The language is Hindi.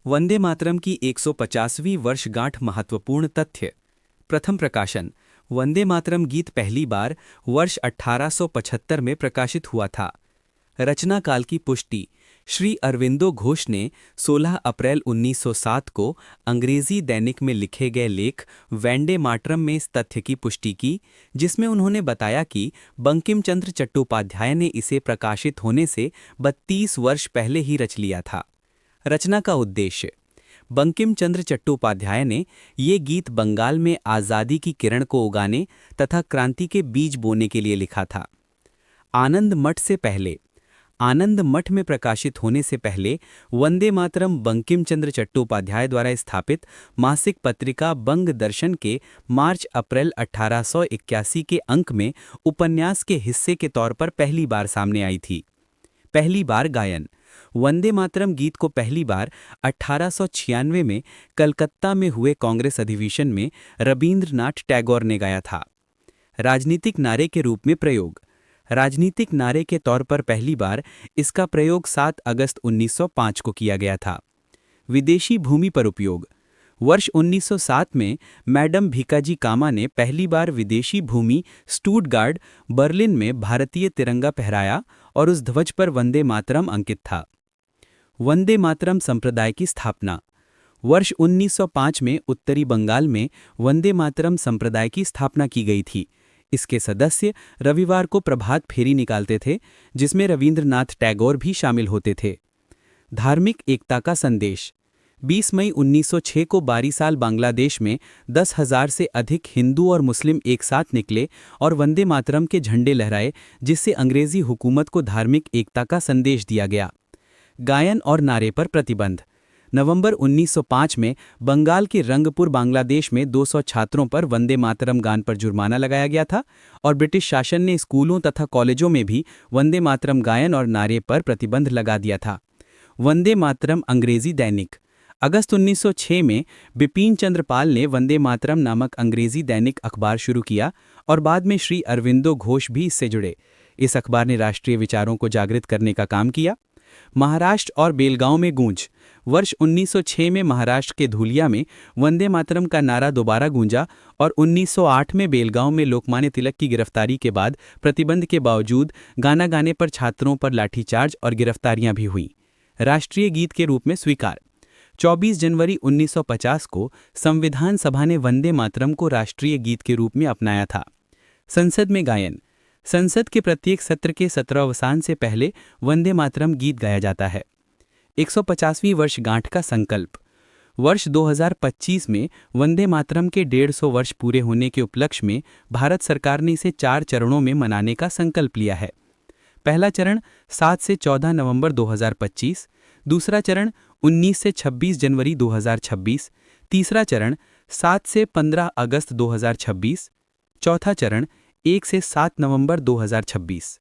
वंदे मातरम की 150वीं वर्षगांठ महत्वपूर्ण तथ्य। प्रथम प्रकाशन। वंदे मातरम गीत पहली बार वर्ष 1875 में प्रकाशित हुआ था। रचना काल की पुष्टि। श्री अरविंदो घोष ने 16 अप्रैल 1907 को अंग्रेजी दैनिक में लिखे गए लेख वंदे मातरम में इस तथ्य की पुष्टि की, जिसमें उन्होंने बताया कि बंकिम चंद्र चट्टोपाध्याय ने इसे प्रकाशित होने से 32 वर्ष पहले ही रच लिया था। रचना का उद्देश्य। बंकिम चंद्र चट्टोपाध्याय ने ये गीत बंगाल में आज़ादी की किरण को उगाने तथा क्रांति के बीज बोने के लिए लिखा था। आनंद मठ से पहले। आनंद मठ में प्रकाशित होने से पहले वंदे मातरम बंकिम चंद्र चट्टोपाध्याय द्वारा स्थापित मासिक पत्रिका बंग दर्शन के मार्च-अप्रैल 1881 के अंक में उपन्यास के हिस्से के तौर पर पहली बार सामने आई थी। पहली बार गायन। वंदे मातरम गीत को पहली बार 1896 में कलकत्ता में हुए कांग्रेस अधिवेशन में रवींद्रनाथ टैगोर ने गाया था। राजनीतिक नारे के रूप में प्रयोग। राजनीतिक नारे के तौर पर पहली बार इसका प्रयोग 7 अगस्त 1905 को किया गया था। विदेशी भूमि पर उपयोग। वर्ष 1907 में मैडम भीकाजी कामा ने पहली बार विदेशी भूमि स्टूटगार्ट, बर्लिन में भारतीय तिरंगा फहराया और उस ध्वज पर वंदे मातरम अंकित था। वंदे मातरम संप्रदाय की स्थापना। वर्ष 1905 में उत्तरी बंगाल में वंदे मातरम संप्रदाय की स्थापना की गई थी। इसके सदस्य रविवार को प्रभात फेरी निकालते थे, जिसमें रवींद्रनाथ टैगोर भी शामिल होते थे। धार्मिक एकता का संदेश। 20 मई 1906 को बारीसाल बांग्लादेश में 10,000 से अधिक हिंदू और मुस्लिम एक साथ निकले और वंदे मातरम के झंडे लहराए, जिससे अंग्रेजी हुकूमत को धार्मिक एकता का संदेश दिया गया। गायन और नारे पर प्रतिबंध। नवंबर 1905 में बंगाल के रंगपुर बांग्लादेश में 200 छात्रों पर वंदे मातरम गान पर जुर्माना लगाया गया था और ब्रिटिश शासन ने स्कूलों तथा कॉलेजों में भी वंदे मातरम गायन और नारे पर प्रतिबंध लगा दिया था। वंदे मातरम अंग्रेजी दैनिक। अगस्त 1906 में बिपिन चंद्र पाल ने वंदे मातरम नामक अंग्रेजी दैनिक अखबार शुरू किया और बाद में श्री अरविंदो घोष भी इससे जुड़े। इस अखबार ने राष्ट्रीय विचारों को जागृत करने का काम किया। महाराष्ट्र और बेलगांव में गूंज। वर्ष 1906 में महाराष्ट्र के धूलिया में वंदे मातरम का नारा दोबारा गूंजा और 1908 में बेलगांव में लोकमान्य तिलक की गिरफ्तारी के बाद प्रतिबंध के बावजूद गाना गाने पर छात्रों पर लाठीचार्ज और गिरफ्तारियां भी हुईं। राष्ट्रीय गीत के रूप में स्वीकार। 24 जनवरी 1950 को संविधान सभा ने वंदे मातरम को राष्ट्रीय गीत के रूप में अपनाया था। संसद में गायन। संसद के प्रत्येक सत्र के सत्रावसान से पहले वंदे मातरम गीत गाया जाता है। 150वीं वर्षगांठ का संकल्प। वर्ष 2025 में वंदे मातरम के 150 वर्ष पूरे होने के उपलक्ष्य में भारत सरकार ने इसे 4 चरणों में मनाने का संकल्प लिया है। पहला चरण 7 से 14 नवंबर 2025, दूसरा चरण 19 से 26 जनवरी 2026, तीसरा चरण 7 से 15 अगस्त 2026, चौथा चरण 1 से 7 नवंबर 2026।